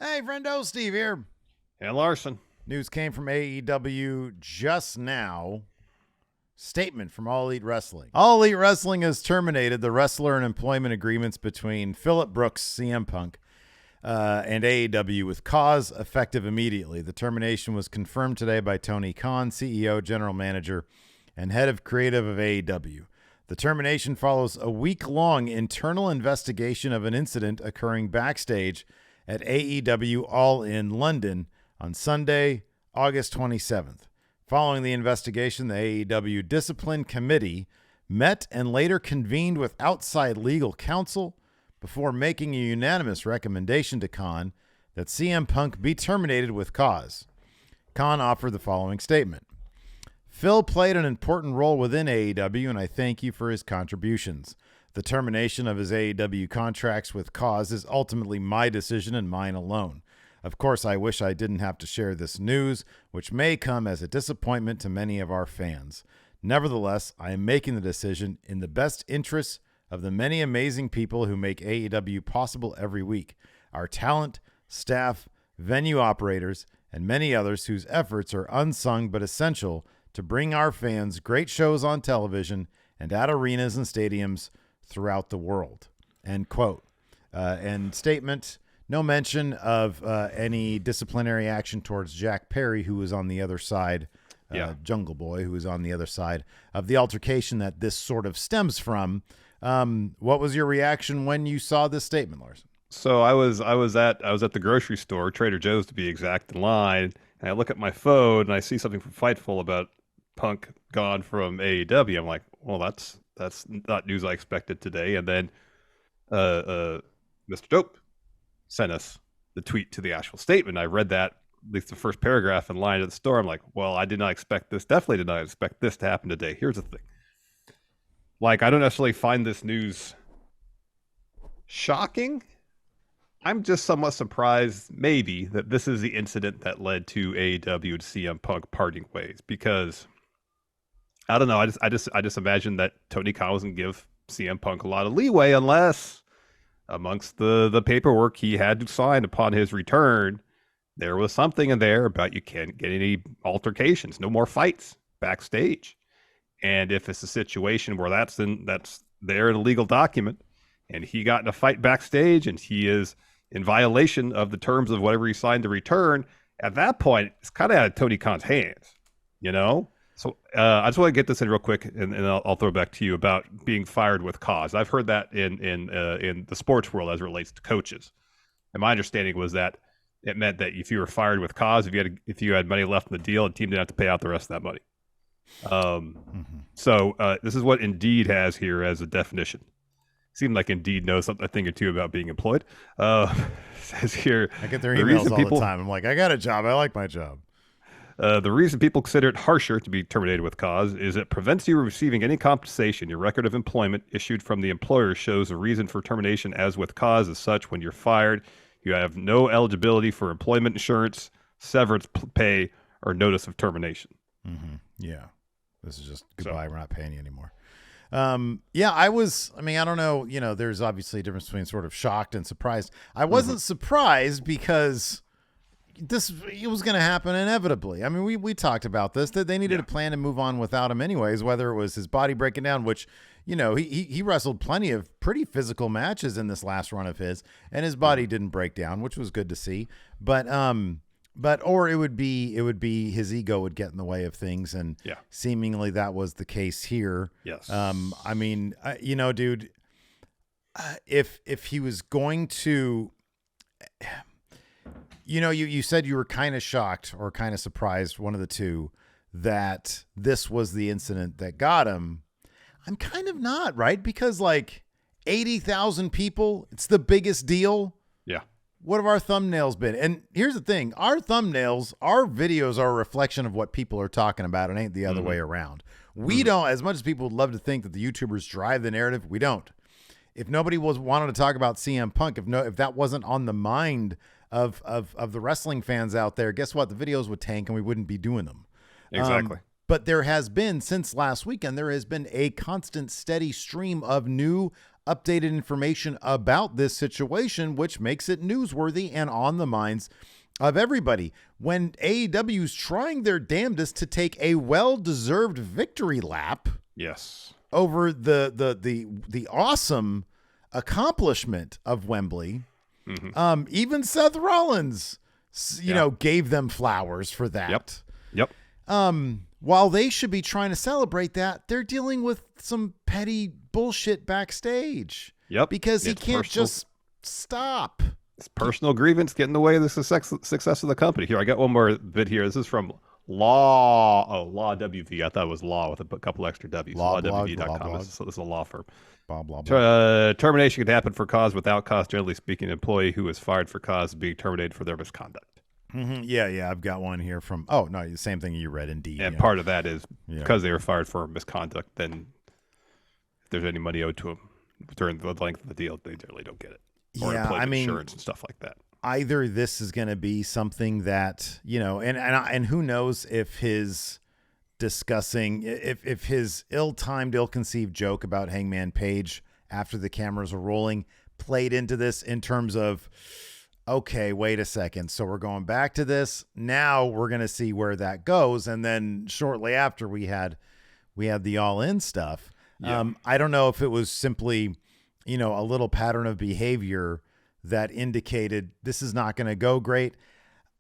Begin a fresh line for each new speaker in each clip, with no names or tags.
Hey, friendo, Steve here.
And Larson.
News came from AEW just now. Statement from All Elite Wrestling. All Elite Wrestling has terminated the wrestler and employment agreements between Phillip Brooks, CM Punk, and AEW with cause effective immediately. The termination was confirmed today by Tony Khan, CEO, General Manager, and Head of Creative of AEW. The termination follows a week-long internal investigation of an incident occurring backstage at AEW All In London on Sunday, August 27th. Following the investigation, the AEW Discipline Committee met and later convened with outside legal counsel before making a unanimous recommendation to Khan that CM Punk be terminated with cause. Khan offered the following statement. Phil played an important role within AEW, and I thank you for his contributions. The termination of his AEW contracts with cause is ultimately my decision and mine alone. Of course, I wish I didn't have to share this news, which may come as a disappointment to many of our fans. Nevertheless, I am making the decision in the best interests of the many amazing people who make AEW possible every week, our talent, staff, venue operators, and many others whose efforts are unsung but essential to bring our fans great shows on television and at arenas and stadiums throughout the world. End quote. And statement, no mention of any disciplinary action towards Jack Perry, who was on the other side, Jungle Boy, who was on the other side of the altercation that this sort of stems from. What was your reaction when you saw this statement, Larson?
So I was at the grocery store, Trader Joe's to be exact, in line, and I look at my phone and I see something from Fightful about Punk gone from AEW. I'm like, well, that's not news I expected today. And then Mr. Dope sent us the tweet to the actual statement. I read that, at least the first paragraph in line at the store. I'm like, well, I did not expect this. Definitely did not expect this to happen today. Here's the thing. Like, I don't necessarily find this news shocking. I'm just somewhat surprised, maybe, that this is the incident that led to AEW and CM Punk parting ways. Because I don't know. I just imagine that Tony Khan wasn't give CM Punk a lot of leeway unless, amongst the paperwork he had to sign upon his return, there was something in there about you can't get any altercations, no more fights backstage. And if it's a situation where that's there in a legal document, and he got in a fight backstage, and he is in violation of the terms of whatever he signed to return, at that point, it's kind of out of Tony Khan's hands, you know? So I just want to get this in real quick, and I'll throw it back to you about being fired with cause. I've heard that in the sports world as it relates to coaches. And my understanding was that it meant that if you were fired with cause, if you had money left in the deal, the team didn't have to pay out the rest of that money. So this is what Indeed has here as a definition. Seemed like Indeed knows a thing or two about being employed. Says here,
I get their emails all the time. I'm like, I got a job. I like my job.
The reason people consider it harsher to be terminated with cause is it prevents you from receiving any compensation. Your record of employment issued from the employer shows a reason for termination as with cause. As such, when you're fired, you have no eligibility for employment insurance, severance pay, or notice of termination.
Mm-hmm. Yeah. This is just goodbye. We're not paying you anymore. I don't know. There's obviously a difference between sort of shocked and surprised. I wasn't surprised because it was going to happen inevitably. I mean, we talked about this, that they needed a plan to move on without him anyways, whether it was his body breaking down, which, he wrestled plenty of pretty physical matches in this last run of his, and his body didn't break down, which was good to see. Or it would be his ego would get in the way of things, and seemingly that was the case here.
Yes.
Dude, if he was going to, you said you were kind of shocked or kind of surprised, one of the two, that this was the incident that got him. I'm kind of not, right? Because 80,000 people, it's the biggest deal.
Yeah.
What have our thumbnails been? And here's the thing. Our thumbnails, our videos are a reflection of what people are talking about. It ain't the other way around. We don't, as much as people would love to think that the YouTubers drive the narrative, we don't. If nobody wanted to talk about CM Punk, if that wasn't on the mind of the wrestling fans out there, guess what? The videos would tank and we wouldn't be doing them.
Exactly.
But there has been, since last weekend, there has been a constant, steady stream of new updated information about this situation, which makes it newsworthy and on the minds of everybody. When AEW's trying their damnedest to take a well-deserved victory lap,
yes,
over the awesome accomplishment of Wembley, even Seth Rollins, gave them flowers for that.
Yep.
While they should be trying to celebrate that, they're dealing with some petty bullshit backstage.
Yep.
Because he can't just stop.
It's personal grievance getting in the way of the success of the company. Here, I got one more bit here. This is from Law WV. I thought it was Law with a couple extra W's. LawWV.com. So this is a law firm. Termination could happen for cause, without cause. Generally speaking, an employee who is fired for cause being terminated for their misconduct.
Yeah. I've got one here from. Oh no, the same thing you read. Indeed.
And part of that is because they were fired for misconduct. Then, if there's any money owed to them during the length of the deal, they generally don't get it. Or insurance and stuff like that.
Either this is going to be something that, and who knows if his discussing, if his ill-timed, ill-conceived joke about Hangman Page after the cameras were rolling played into this in terms of, okay, wait a second. So we're going back to this. Now we're going to see where that goes. And then shortly after we had the All In stuff.
Yeah.
I don't know if it was simply, a little pattern of behavior that indicated this is not going to go great.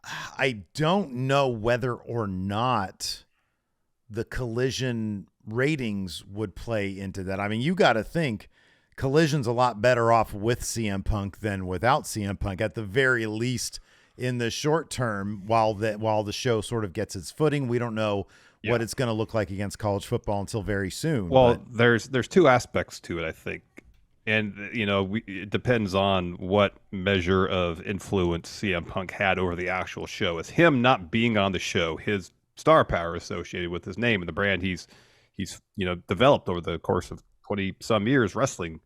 I don't know whether or not the Collision ratings would play into that. I mean, you got to think Collision's a lot better off with CM Punk than without CM Punk, at the very least in the short term, while the show sort of gets its footing. We don't know what it's going to look like against college football until very soon.
Well, there's two aspects to it, I think. And, it depends on what measure of influence CM Punk had over the actual show. As him not being on the show, his star power associated with his name and the brand he's developed over the course of 20 some years wrestling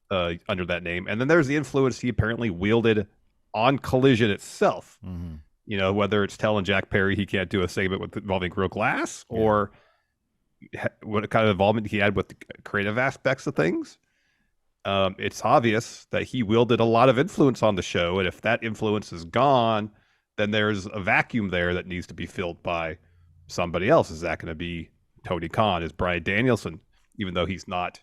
under that name. And then there's the influence he apparently wielded on Collision itself. Whether it's telling Jack Perry he can't do a segment involving real glass, or what kind of involvement he had with the creative aspects of things. It's obvious that he wielded a lot of influence on the show, and if that influence is gone, then there's a vacuum there that needs to be filled by somebody else. Is that going to be Tony Khan? Is Bryan Danielson, even though he's not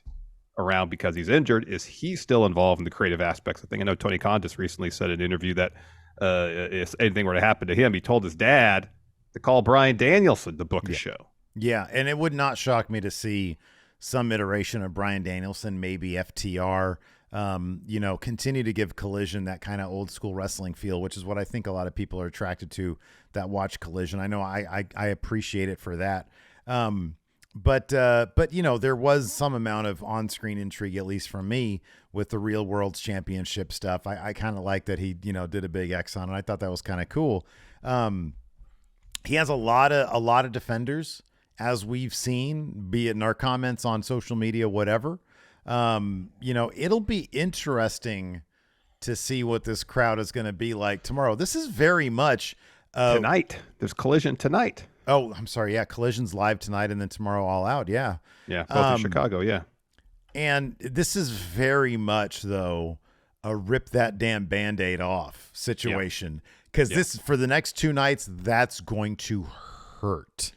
around because he's injured, is he still involved in the creative aspects of things? I know Tony Khan just recently said in an interview that if anything were to happen to him, he told his dad to call Bryan Danielson to book a show.
Yeah, and it would not shock me to see some iteration of Bryan Danielson, maybe FTR, continue to give Collision that kind of old school wrestling feel, which is what I think a lot of people are attracted to that watch Collision. I know I appreciate it for that. But there was some amount of on-screen intrigue, at least from me, with the Real World's Championship stuff. I kind of like that he, did a big X on it. I thought that was kind of cool. He has a lot of defenders, as we've seen, be it in our comments on social media, whatever. It'll be interesting to see what this crowd is going to be like tomorrow. This is very much
tonight. There's Collision tonight.
Oh, I'm sorry. Yeah, Collision's live tonight, and then tomorrow All Out. Yeah,
both in Chicago. Yeah,
and this is very much though a rip that damn Band-Aid off situation, because this for the next two nights that's going to hurt.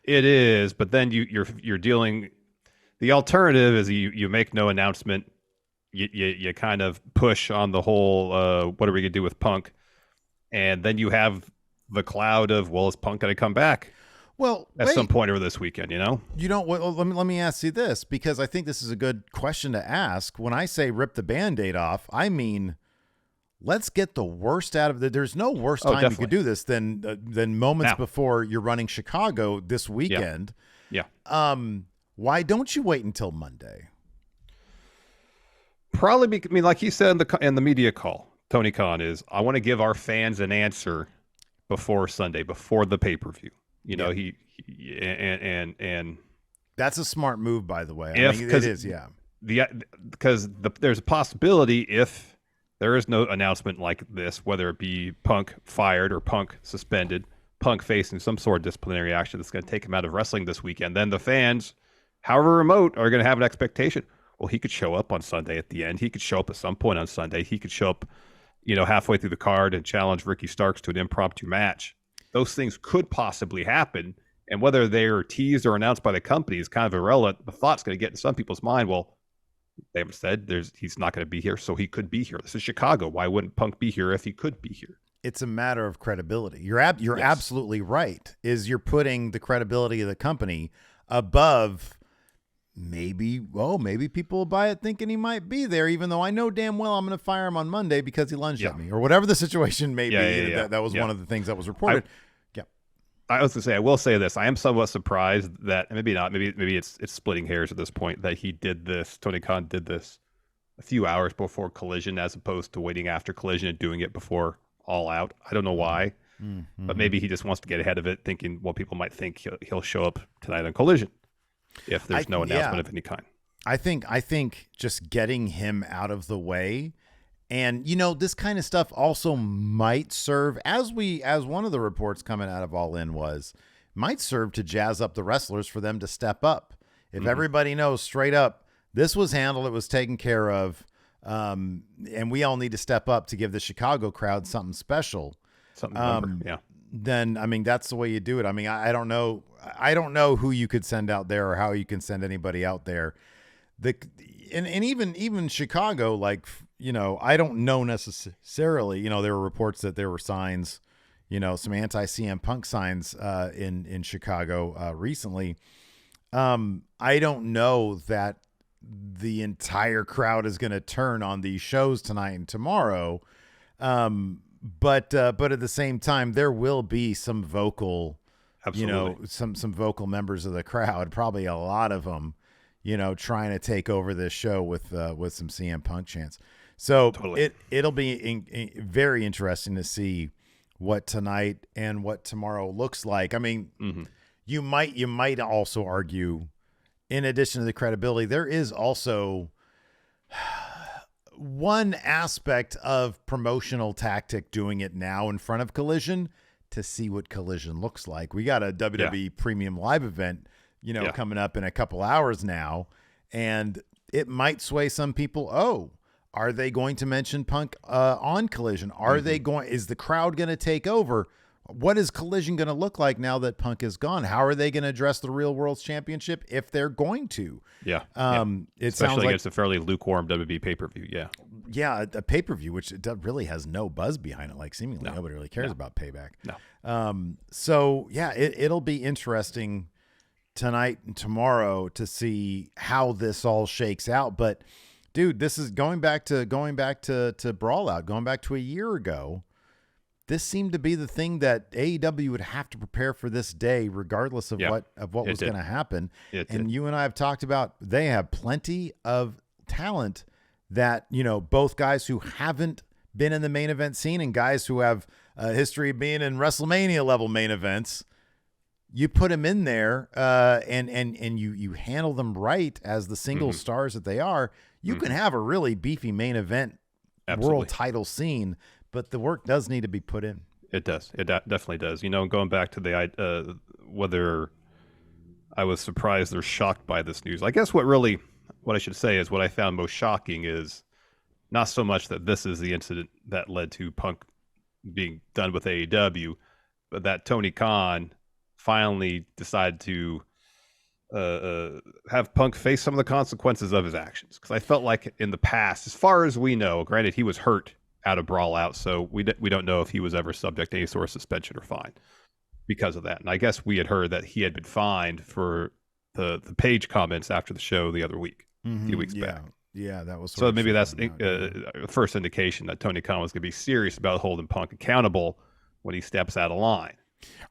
It is, but then you're dealing. The alternative is you make no announcement. You kind of push on the whole. What are we gonna do with Punk? And then you have the cloud of, well, is Punk gonna come back?
Well,
at some point over this weekend,
Well, let me ask you this, because I think this is a good question to ask. When I say rip the Band-Aid off, I mean, let's get the worst out of it. There's no worse time
definitely.
you could do this than moments before you're running Chicago this weekend.
Yeah.
Why don't you wait until Monday?
Probably, like he said in the media call, Tony Khan is, I want to give our fans an answer before Sunday, before the pay-per-view. He
that's a smart move, by the way. It is, yeah.
Because there's a possibility, if there is no announcement like this, whether it be Punk fired or Punk suspended, Punk facing some sort of disciplinary action that's going to take him out of wrestling this weekend, then the fans, however remote, are going to have an expectation. Well, he could show up on Sunday at the end. He could show up at some point on Sunday. He could show up, you know, halfway through the card and challenge Ricky Starks to an impromptu match. Those things could possibly happen. And whether they're teased or announced by the company is kind of irrelevant. The thought's going to get in some people's mind, well, they haven't said he's not going to be here, so he could be here. This is Chicago. Why wouldn't Punk be here if he could be here?
It's a matter of credibility. You're absolutely right. Is you're putting the credibility of the company above maybe people will buy it thinking he might be there, even though I know damn well I'm going to fire him on Monday because he lunged at me or whatever the situation may be. That was one of the things that was reported.
I was going to say, I will say this. I am somewhat surprised that, maybe not, maybe it's splitting hairs at this point, that he did this, Tony Khan did this a few hours before Collision as opposed to waiting after Collision and doing it before All Out. I don't know why, but maybe he just wants to get ahead of it, thinking, well, people might think he'll show up tonight on Collision if there's no announcement of any kind.
I think just getting him out of the way. And, you know, this kind of stuff also might serve, as one of the reports coming out of All In might serve to jazz up the wrestlers for them to step up. If everybody knows straight up, this was handled, it was taken care of, and we all need to step up to give the Chicago crowd something special. Then, I mean, that's the way you do it. I mean, I don't know who you could send out there or how you can send anybody out there. And even Chicago, like, you know, I don't know necessarily, you know, there were reports that there were signs, you know, some anti-CM Punk signs in Chicago recently. I don't know that the entire crowd is going to turn on these shows tonight and tomorrow. But at the same time, there will be some vocal,
Absolutely.
You know, some vocal members of the crowd, probably a lot of them, you know, trying to take over this show with some CM Punk chants. So it'll be very interesting to see what tonight and what tomorrow looks like. I mean, you might also argue, in addition to the credibility, there is also one aspect of promotional tactic doing it now in front of Collision to see what Collision looks like. We got a WWE Premium Live event, you know, coming up in a couple hours now, and it might sway some people. Oh, are they going to mention Punk on Collision? Are they going? Is the crowd going to take over? What is Collision going to look like now that Punk is gone? How are they going to address the Real World Championship if they're going to?
It
Especially
sounds like it's a fairly lukewarm WWE pay-per-view.
Yeah, a pay-per-view which really has no buzz behind it. Like seemingly nobody really cares about Payback. So yeah, it'll be interesting tonight and tomorrow to see how this all shakes out. But dude, this is going back to Brawl Out, going back to a year ago. This seemed to be the thing that AEW would have to prepare for this day, regardless of what was going to happen. And you and I have talked about, they have plenty of talent that, you know, both guys who haven't been in the main event scene and guys who have a history of being in WrestleMania level main events. You put them in there and you handle them right as the single stars that they are. You can have a really beefy main event world title scene. But the work does need to be put in.
It does. It definitely does. You know, going back to the whether I was surprised or shocked by this news. I guess what I should say is what I found most shocking is not so much that this is the incident that led to Punk being done with AEW, but that Tony Khan finally decided to have Punk face some of the consequences of his actions. Because I felt like in the past, as far as we know, granted he was hurt out of Brawl Out, so we don't know if he was ever subject to any sort of suspension or fine because of that. And I guess we had heard that he had been fined for the Page comments after the show the other week, a few weeks back.
Yeah, that was
so maybe that's first indication that Tony Khan was going to be serious about holding Punk accountable when he steps out of line.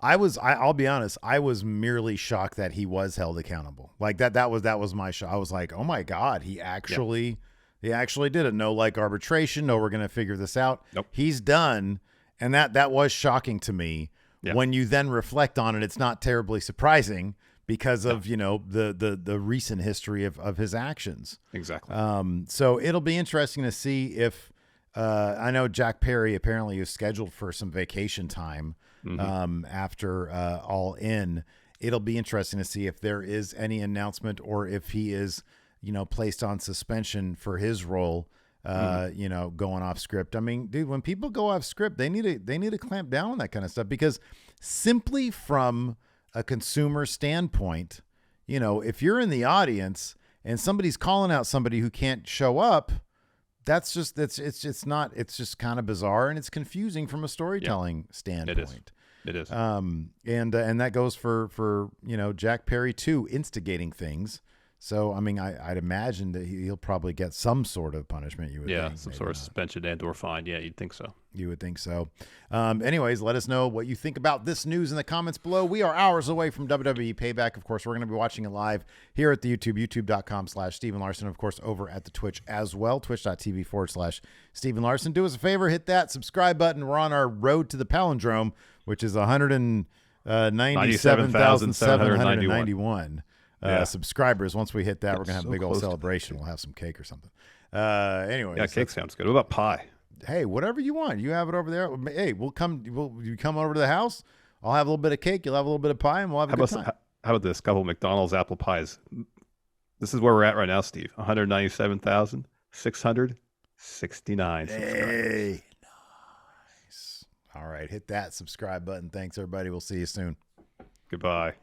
I'll be honest, I was merely shocked that he was held accountable. Like that was my shock. I was like, oh my God, he actually did it. No, like arbitration. No, we're going to figure this out.
Nope.
He's done. And that was shocking to me. When you then reflect on it, it's not terribly surprising because of, you know, the recent history of his actions.
Exactly.
So it'll be interesting to see if, I know Jack Perry apparently is scheduled for some vacation time after All In. It'll be interesting to see if there is any announcement or if he is, placed on suspension for his role, going off script. I mean, dude, when people go off script, they need to clamp down on that kind of stuff, because simply from a consumer standpoint, if you're in the audience and somebody's calling out somebody who can't show up, it's just kind of bizarre, and it's confusing from a storytelling standpoint.
It is.
And that goes for Jack Perry too, instigating things. So, I mean, I'd imagine that he'll probably get some sort of punishment. You would think,
some sort of suspension and/or fine. Yeah, you'd think so.
You would think so. Anyways, let us know what you think about this news in the comments below. We are hours away from WWE Payback. Of course, we're going to be watching it live here at the YouTube, youtube.com/Steven Larson. Of course, over at the Twitch as well, twitch.tv/Steven Larson. Do us a favor, hit that subscribe button. We're on our road to the palindrome, which is 197,791 subscribers. Once we hit that, we're going to have a big old celebration. We'll have some cake or something. Anyways.
Yeah, cake sounds good. What about pie?
Hey, whatever you want. You have it over there. Hey, you come over to the house. I'll have a little bit of cake. You'll have a little bit of pie, and we'll have a good time.
How about this? Couple of McDonald's apple pies. This is where we're at right now, Steve. 197,669 subscribers.
Hey, nice. All right, hit that subscribe button. Thanks, everybody. We'll see you soon.
Goodbye.